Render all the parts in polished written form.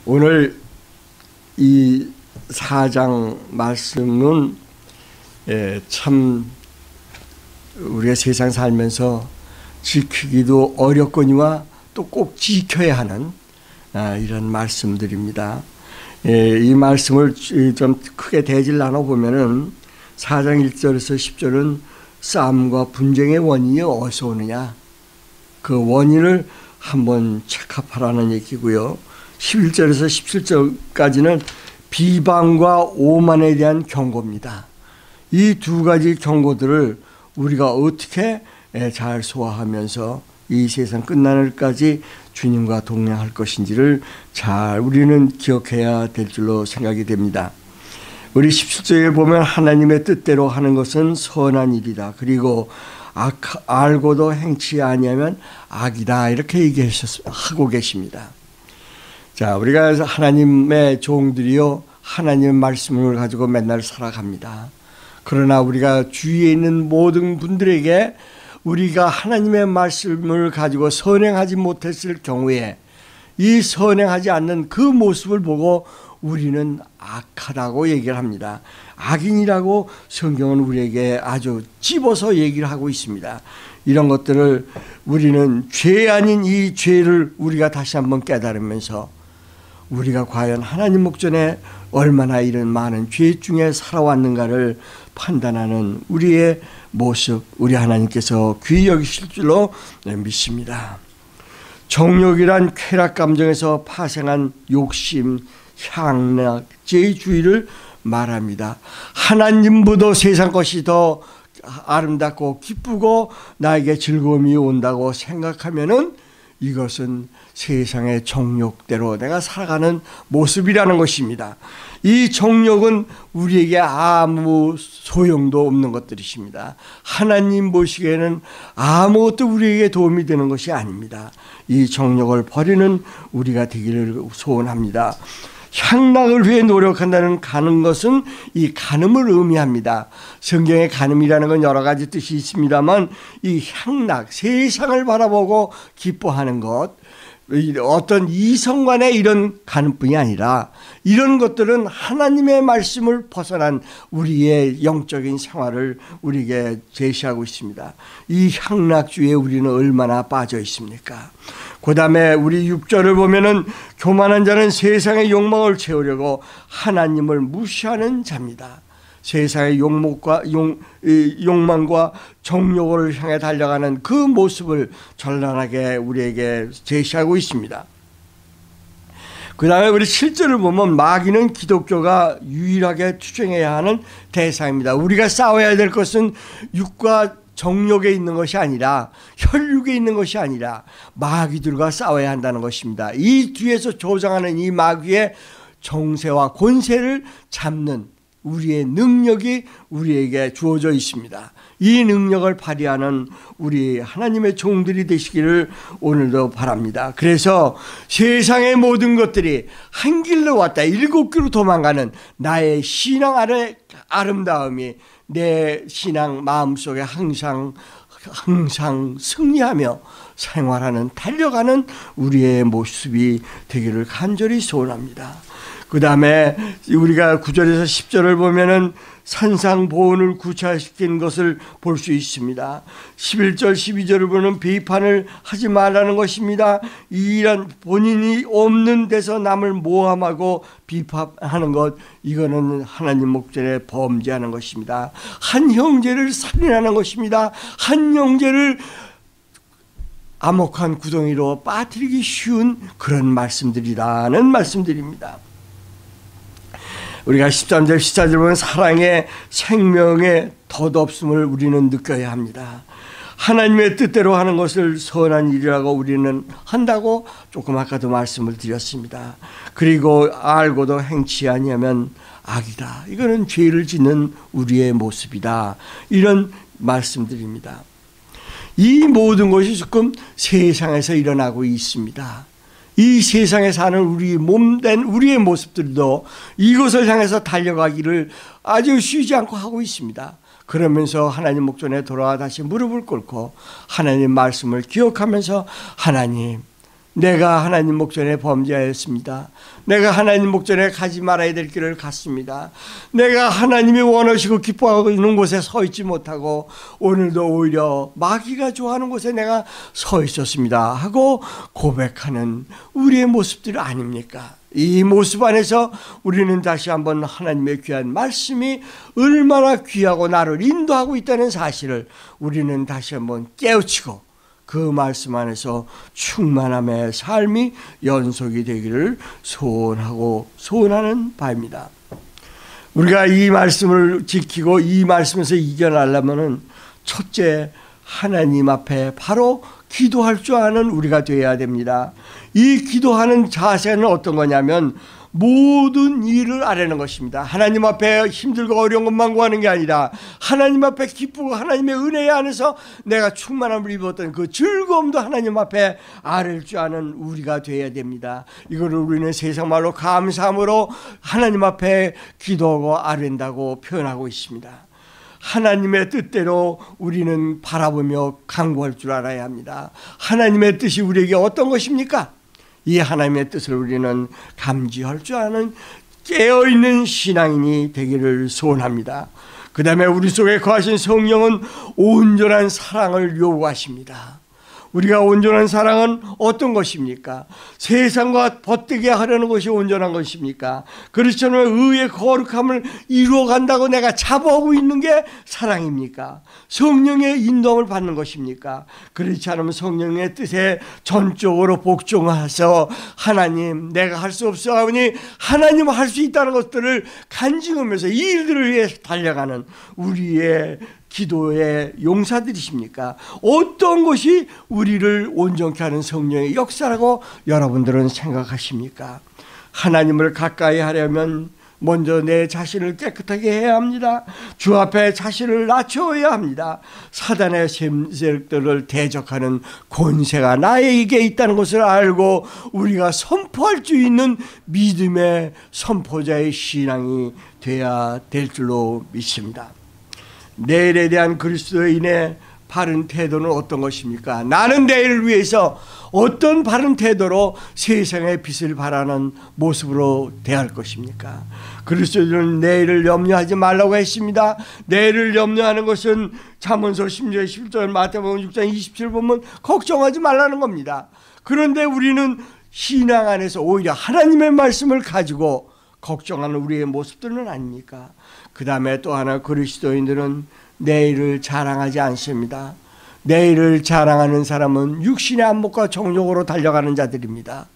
오늘 이 4장 말씀은 참 우리가 세상 살면서 지키기도 어렵거니와 또 꼭 지켜야 하는 이런 말씀들입니다. 이 말씀을 좀 크게 대질 나눠보면은 4장 1절에서 10절은 싸움과 분쟁의 원인이 어디서 오느냐, 그 원인을 한번 체크하라는 얘기고요. 11절에서 17절까지는 비방과 오만에 대한 경고입니다. 이 두 가지 경고들을 우리가 어떻게 잘 소화하면서 이 세상 끝나늘까지 주님과 동행할 것인지를 잘 우리는 기억해야 될 줄로 생각이 됩니다. 우리 17절에 보면 하나님의 뜻대로 하는 것은 선한 일이다. 그리고 알고도 행치 아니하면 악이다. 이렇게 얘기하고 계십니다. 자, 우리가 하나님의 종들이요, 하나님의 말씀을 가지고 맨날 살아갑니다. 그러나 우리가 주위에 있는 모든 분들에게 우리가 하나님의 말씀을 가지고 선행하지 못했을 경우에 이 선행하지 않는 그 모습을 보고 우리는 악하다고 얘기를 합니다. 악인이라고 성경은 우리에게 아주 집어서 얘기를 하고 있습니다. 이런 것들을 우리는 죄 아닌 이 죄를 우리가 다시 한번 깨달으면서 우리가 과연 하나님 목전에 얼마나 이런 많은 죄 중에 살아왔는가를 판단하는 우리의 모습, 우리 하나님께서 귀히 여기실 줄로 믿습니다. 정욕이란 쾌락 감정에서 파생한 욕심, 향락, 제주의를 말합니다. 하나님보다 세상 것이 더 아름답고 기쁘고 나에게 즐거움이 온다고 생각하면은 이것은 세상의 정욕대로 내가 살아가는 모습이라는 것입니다. 이 정욕은 우리에게 아무 소용도 없는 것들이십니다. 하나님 보시기에는 아무것도 우리에게 도움이 되는 것이 아닙니다. 이 정욕을 버리는 우리가 되기를 소원합니다. 향락을 위해 노력한다는 가는 것은 이 간음을 의미합니다. 성경의 간음이라는 건 여러 가지 뜻이 있습니다만 이 향락, 세상을 바라보고 기뻐하는 것, 어떤 이성간의 이런 간음뿐이 아니라 이런 것들은 하나님의 말씀을 벗어난 우리의 영적인 생활을 우리에게 제시하고 있습니다. 이 향락주의에 우리는 얼마나 빠져 있습니까? 그 다음에 우리 6절을 보면은 교만한 자는 세상의 욕망을 채우려고 하나님을 무시하는 자입니다. 세상의 욕망과 정욕을 향해 달려가는 그 모습을 전란하게 우리에게 제시하고 있습니다. 그 다음에 우리 7절을 보면 마귀는 기독교가 유일하게 투쟁해야 하는 대상입니다. 우리가 싸워야 될 것은 육과 정욕에 있는 것이 아니라, 혈육에 있는 것이 아니라 마귀들과 싸워야 한다는 것입니다. 이 뒤에서 조장하는 이 마귀의 정세와 권세를 잡는 우리의 능력이 우리에게 주어져 있습니다. 이 능력을 발휘하는 우리 하나님의 종들이 되시기를 오늘도 바랍니다. 그래서 세상의 모든 것들이 한 길로 왔다 7길로 도망가는 나의 신앙 안의 아름다움이 내 신앙 마음속에 항상 승리하며 생활하는, 달려가는 우리의 모습이 되기를 간절히 소원합니다. 그 다음에 우리가 9절에서 10절을 보면은 산상보훈을 구차시킨 것을 볼 수 있습니다. 11절 12절을 보면 비판을 하지 말라는 것입니다. 이런 본인이 없는 데서 남을 모함하고 비판하는 것, 이거는 하나님 목전에 범죄하는 것입니다. 한 형제를 살인하는 것입니다. 한 형제를 암흑한 구덩이로 빠뜨리기 쉬운 그런 말씀들이라는 말씀들입니다. 우리가 13절 14절 보면 사랑의 생명의 덧없음을 우리는 느껴야 합니다. 하나님의 뜻대로 하는 것을 선한 일이라고 우리는 한다고 조금 아까도 말씀을 드렸습니다. 그리고 알고도 행치 아니하면 악이다. 이거는 죄를 짓는 우리의 모습이다. 이런 말씀들입니다. 이 모든 것이 지금 세상에서 일어나고 있습니다. 이 세상에 사는 우리 몸된 우리의 모습들도 이것을 향해서 달려가기를 아주 쉬지 않고 하고 있습니다. 그러면서 하나님 목전에 돌아와 다시 무릎을 꿇고 하나님 말씀을 기억하면서 하나님, 내가 하나님 목전에 범죄하였습니다. 내가 하나님 목전에 가지 말아야 될 길을 갔습니다. 내가 하나님이 원하시고 기뻐하고 있는 곳에 서 있지 못하고 오늘도 오히려 마귀가 좋아하는 곳에 내가 서 있었습니다 하고 고백하는 우리의 모습들 아닙니까? 이 모습 안에서 우리는 다시 한번 하나님의 귀한 말씀이 얼마나 귀하고 나를 인도하고 있다는 사실을 우리는 다시 한번 깨우치고 그 말씀 안에서 충만함의 삶이 연속이 되기를 소원하는 바입니다. 우리가 이 말씀을 지키고 이 말씀에서 이겨내려면 첫째, 하나님 앞에 바로 기도할 줄 아는 우리가 되어야 됩니다. 이 기도하는 자세는 어떤 거냐면 모든 일을 아뢰는 것입니다. 하나님 앞에 힘들고 어려운 것만 구하는 게 아니라 하나님 앞에 기쁘고 하나님의 은혜 안에서 내가 충만함을 입었던 그 즐거움도 하나님 앞에 아뢰 줄 아는 우리가 되어야 됩니다. 이거를 우리는 세상 말로 감사함으로 하나님 앞에 기도하고 아뢰는다고 표현하고 있습니다. 하나님의 뜻대로 우리는 바라보며 간구할 줄 알아야 합니다. 하나님의 뜻이 우리에게 어떤 것입니까? 이 하나님의 뜻을 우리는 감지할 줄 아는 깨어있는 신앙인이 되기를 소원합니다. 그 다음에 우리 속에 거하신 성령은 온전한 사랑을 요구하십니다. 우리가 온전한 사랑은 어떤 것입니까? 세상과 벗되게 하려는 것이 온전한 것입니까? 그렇지 않으면 의의 거룩함을 이루어간다고 내가 자부하고 있는 게 사랑입니까? 성령의 인도함을 받는 것입니까? 그렇지 않으면 성령의 뜻에 전적으로 복종해서 하나님 내가 할 수 없사오니 하나님은 할 수 있다는 것들을 간증하면서 이 일들을 위해 달려가는 우리의 기도의 용사들이십니까? 어떤 것이 우리를 온전케 하는 성령의 역사라고 여러분들은 생각하십니까? 하나님을 가까이 하려면 먼저 내 자신을 깨끗하게 해야 합니다. 주 앞에 자신을 낮춰야 합니다. 사단의 세력들을 대적하는 권세가 나에게 있다는 것을 알고 우리가 선포할 수 있는 믿음의 선포자의 신앙이 되어야 될 줄로 믿습니다. 내일에 대한 그리스도인의 바른 태도는 어떤 것입니까? 나는 내일을 위해서 어떤 바른 태도로 세상의 빛을 발하는 모습으로 대할 것입니까? 그리스도인은 내일을 염려하지 말라고 했습니다. 내일을 염려하는 것은 잠언서 10장 11절, 마태복음 6장 27절 보면 걱정하지 말라는 겁니다. 그런데 우리는 신앙 안에서 오히려 하나님의 말씀을 가지고 걱정하는 우리의 모습들은 아닙니까? 그 다음에 또 하나 그리스도인들은 내일을 자랑하지 않습니다. 내일을 자랑하는 사람은 육신의 안목과 정욕으로 달려가는 자들입니다.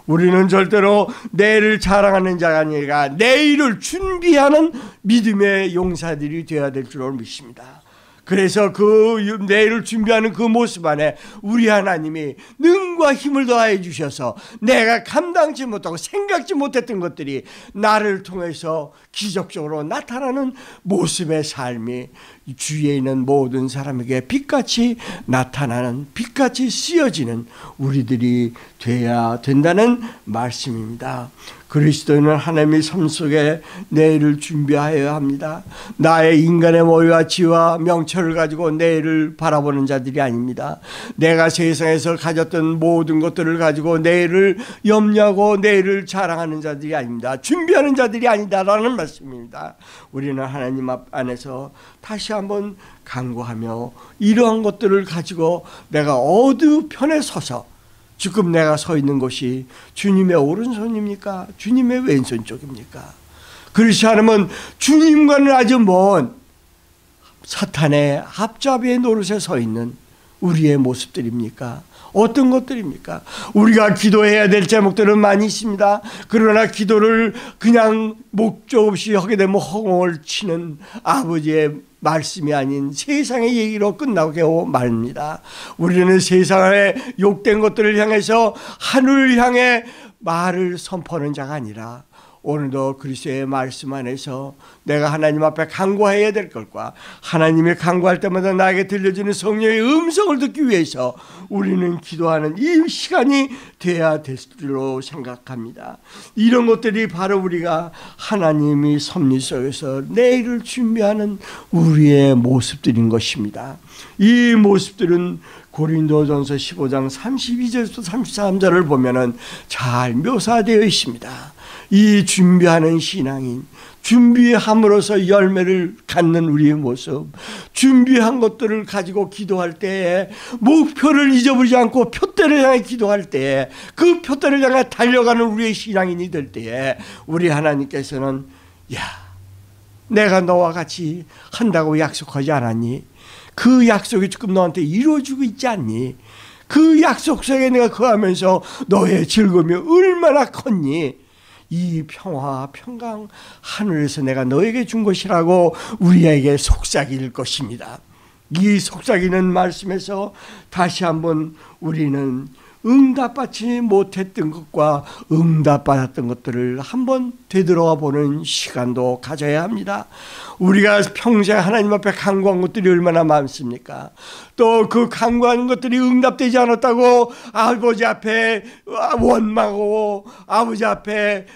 우리는 절대로 내일을 자랑하는 자가 아니라 내일을 준비하는 믿음의 용사들이 되어야 될 줄로 믿습니다. 그래서 그 내일을 준비하는 그 모습 안에 우리 하나님이 능과 힘을 더하여 주셔서 내가 감당치 못하고 생각지 못했던 것들이 나를 통해서 기적적으로 나타나는 모습의 삶이 주위에 있는 모든 사람에게 빛같이 나타나는, 빛같이 쓰여지는 우리들이 돼야 된다는 말씀입니다. 그리스도인은 하나님의 삶 속에 내일을 준비하여야 합니다. 나의 인간의 모유와 지와 명철을 가지고 내일을 바라보는 자들이 아닙니다. 내가 세상에서 가졌던 모든 것들을 가지고 내일을 염려하고 내일을 자랑하는 자들이 아닙니다. 준비하는 자들이 아니다라는 말씀입니다. 우리는 하나님 앞 안에서 다시 한번 간구하며 이러한 것들을 가지고 내가 어느 편에 서서 지금 내가 서 있는 곳이 주님의 오른손입니까? 주님의 왼손 쪽입니까? 그렇지 않으면 주님과는 아주 먼 사탄의 앞잡이의 노릇에 서 있는 우리의 모습들입니까? 어떤 것들입니까? 우리가 기도해야 될 제목들은 많이 있습니다. 그러나 기도를 그냥 목적 없이 하게 되면 허공을 치는 아버지의 말씀이 아닌 세상의 얘기로 끝나고 말입니다. 우리는 세상에 욕된 것들을 향해서 하늘을 향해 말을 선포하는 자가 아니라 오늘도 그리스도의 말씀 안에서 내가 하나님 앞에 간구해야 될 것과 하나님이 간구할 때마다 나에게 들려주는 성령의 음성을 듣기 위해서 우리는 기도하는 이 시간이 돼야 될 줄로 생각합니다. 이런 것들이 바로 우리가 하나님이 섭리 속에서 내일을 준비하는 우리의 모습들인 것입니다. 이 모습들은 고린도전서 15장 32절부터 33절을 보면은 잘 묘사되어 있습니다. 이 준비하는 신앙인, 준비함으로써 열매를 갖는 우리의 모습, 준비한 것들을 가지고 기도할 때에 목표를 잊어버리지 않고 표대를 향해 기도할 때에 그 표대를 향해 달려가는 우리의 신앙인이 될 때에 우리 하나님께서는 야, 내가 너와 같이 한다고 약속하지 않았니? 그 약속이 지금 너한테 이루어지고 있지 않니? 그 약속 속에 내가 거하면서 너의 즐거움이 얼마나 컸니? 이 평화, 평강 하늘에서 내가 너에게 준 것이라고 우리에게 속삭일 것입니다. 이 속삭이는 말씀에서 다시 한번 우리는 응답받지 못했던 것과 응답받았던 것들을 한번 되돌아와 보는 시간도 가져야 합니다. 우리가 평생 하나님 앞에 간구한 것들이 얼마나 많습니까? 또 그 간구하는 것들이 응답되지 않았다고 아버지 앞에 원망하고 아버지 앞에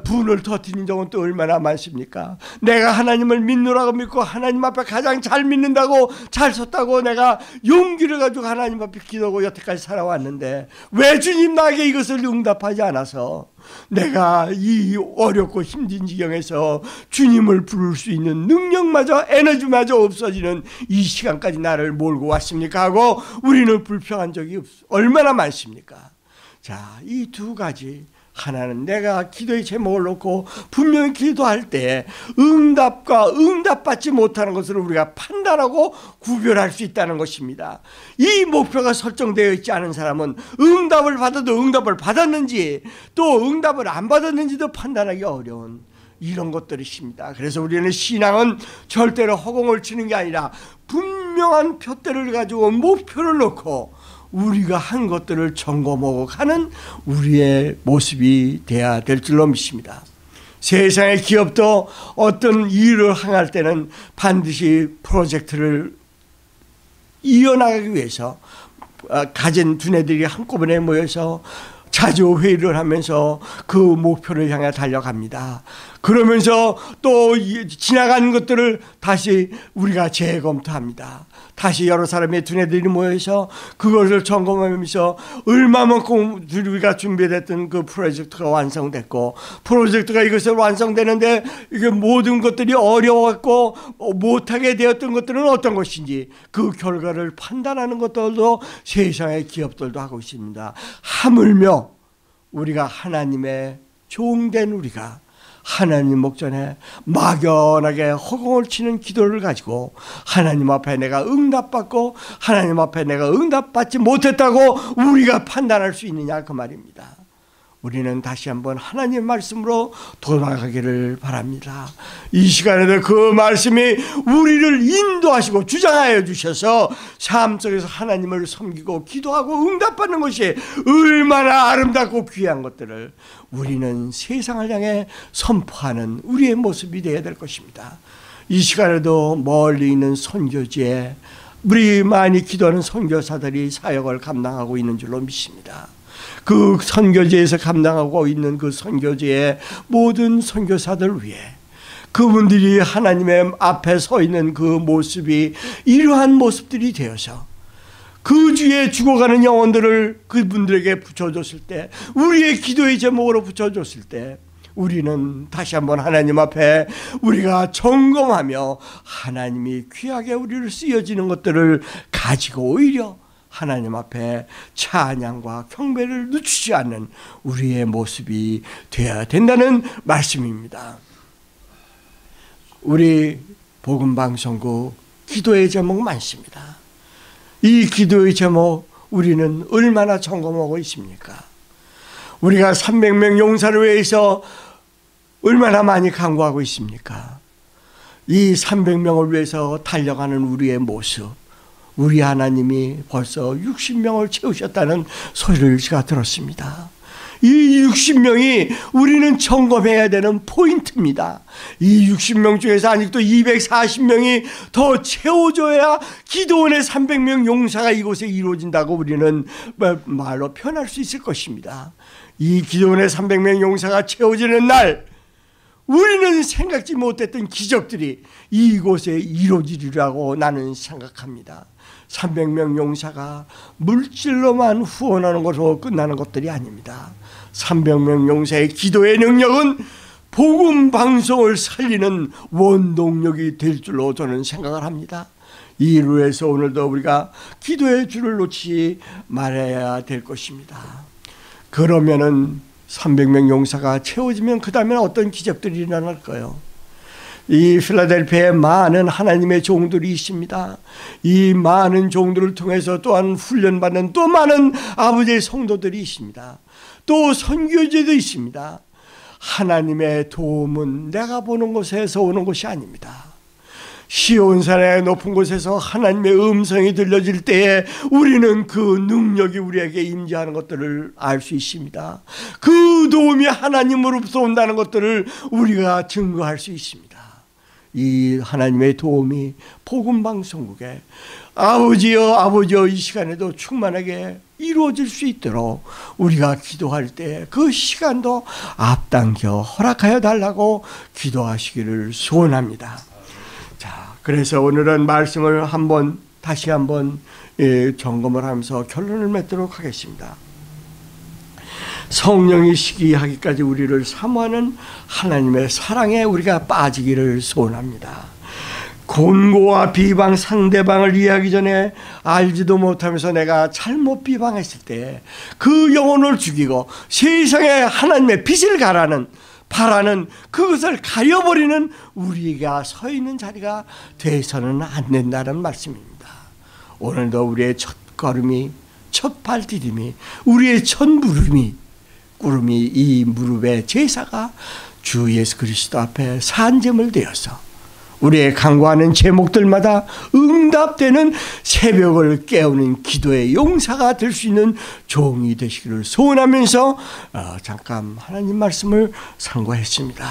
분을 터뜨린 적은 또 얼마나 많습니까? 내가 하나님을 믿노라고 믿고 하나님 앞에 가장 잘 믿는다고 잘 섰다고 내가 용기를 가지고 하나님 앞에 기도하고 여태까지 살아왔는데 왜 주님 나에게 이것을 응답하지 않아서 내가 이 어렵고 힘든 지경에서 주님을 부를 수 있는 능력마저 에너지마저 없어지는 이 시간까지 나를 몰고 왔습니까? 하고 우리는 불평한 적이 얼마나 많습니까? 자, 이 두 가지, 하나는 내가 기도의 제목을 놓고 분명히 기도할 때 응답과 응답받지 못하는 것을 우리가 판단하고 구별할 수 있다는 것입니다. 이 목표가 설정되어 있지 않은 사람은 응답을 받아도 응답을 받았는지 또 응답을 안 받았는지도 판단하기 어려운 이런 것들이 있습니다. 그래서 우리는 신앙은 절대로 허공을 치는 게 아니라 분명한 표대를 가지고 목표를 놓고 우리가 한 것들을 점검하고 가는 우리의 모습이 돼야 될 줄로 믿습니다. 세상의 기업도 어떤 일을 행할 때는 반드시 프로젝트를 이어나가기 위해서 가진 두뇌들이 한꺼번에 모여서 자주 회의를 하면서 그 목표를 향해 달려갑니다. 그러면서 또 지나간 것들을 다시 우리가 재검토합니다. 다시 여러 사람의 두뇌들이 모여서 그것을 점검하면서 얼마만큼 우리가 준비됐던 그 프로젝트가 완성됐고 프로젝트가 이것을 완성되는데 이게 모든 것들이 어려웠고 못하게 되었던 것들은 어떤 것인지 그 결과를 판단하는 것들도 세상의 기업들도 하고 있습니다. 하물며 우리가 하나님의 종된 우리가 하나님 목전에 막연하게 허공을 치는 기도를 가지고 하나님 앞에 내가 응답받고 하나님 앞에 내가 응답받지 못했다고 우리가 판단할 수 있느냐 그 말입니다. 우리는 다시 한번 하나님의 말씀으로 돌아가기를 바랍니다. 이 시간에도 그 말씀이 우리를 인도하시고 주장하여 주셔서 삶 속에서 하나님을 섬기고 기도하고 응답받는 것이 얼마나 아름답고 귀한 것들을 우리는 세상을 향해 선포하는 우리의 모습이 되어야 될 것입니다. 이 시간에도 멀리 있는 선교지에 우리 많이 기도하는 선교사들이 사역을 감당하고 있는 줄로 믿습니다. 그 선교지에서 감당하고 있는 그 선교지의 모든 선교사들 위해 그분들이 하나님의 앞에 서 있는 그 모습이 이러한 모습들이 되어서 그 주에 죽어가는 영혼들을 그분들에게 붙여줬을 때 우리의 기도의 제목으로 붙여줬을 때 우리는 다시 한번 하나님 앞에 우리가 점검하며 하나님이 귀하게 우리를 쓰여지는 것들을 가지고 오히려 하나님 앞에 찬양과 경배를 늦추지 않는 우리의 모습이 되어야 된다는 말씀입니다. 우리 복음방송국 기도의 제목 많습니다. 이 기도의 제목 우리는 얼마나 점검하고 있습니까? 우리가 300명 용사를 위해서 얼마나 많이 간구하고 있습니까? 이 300명을 위해서 달려가는 우리의 모습, 우리 하나님이 벌써 60명을 채우셨다는 소리를 제가 들었습니다. 이 60명이 우리는 점검해야 되는 포인트입니다. 이 60명 중에서 아직도 240명이 더 채워줘야 기도원의 300명 용사가 이곳에 이루어진다고 우리는 말로 표현할 수 있을 것입니다. 이 기도원의 300명 용사가 채워지는 날, 우리는 생각지 못했던 기적들이 이곳에 이루어지리라고 나는 생각합니다. 300명 용사가 물질로만 후원하는 것으로 끝나는 것들이 아닙니다. 300명 용사의 기도의 능력은 복음 방송을 살리는 원동력이 될 줄로 저는 생각을 합니다. 이로 해서 오늘도 우리가 기도의 줄을 놓지 말아야 될 것입니다. 그러면은 300명 용사가 채워지면 그 다음에는 어떤 기적들이 일어날까요? 이 필라델피아에 많은 하나님의 종들이 있습니다. 이 많은 종들을 통해서 또한 훈련받는 또 많은 아버지의 성도들이 있습니다. 또 선교제도 있습니다. 하나님의 도움은 내가 보는 곳에서 오는 것이 아닙니다. 시온산의 높은 곳에서 하나님의 음성이 들려질 때에 우리는 그 능력이 우리에게 임재하는 것들을 알 수 있습니다. 그 도움이 하나님으로부터 온다는 것들을 우리가 증거할 수 있습니다. 이 하나님의 도움이 복음방송국에 아버지여 이 시간에도 충만하게 이루어질 수 있도록 우리가 기도할 때 그 시간도 앞당겨 허락하여 달라고 기도하시기를 소원합니다. 자, 그래서 오늘은 말씀을 다시 한번 점검을 하면서 결론을 맺도록 하겠습니다. 성령이 시기하기까지 우리를 사모하는 하나님의 사랑에 우리가 빠지기를 소원합니다. 곤고와 비방, 상대방을 이해하기 전에 알지도 못하면서 내가 잘못 비방했을 때 그 영혼을 죽이고 세상에 하나님의 빛을 바라는 그것을 가려버리는 우리가 서 있는 자리가 돼서는 안 된다는 말씀입니다. 오늘도 우리의 첫 걸음이, 첫 발디딤이, 우리의 첫 구름이 이 무릎의 제사가 주 예수 그리스도 앞에 산제물 되어서 우리의 간구하는 제목들마다 응답되는 새벽을 깨우는 기도의 용사가 될 수 있는 종이 되시기를 소원하면서 잠깐 하나님 말씀을 상고했습니다.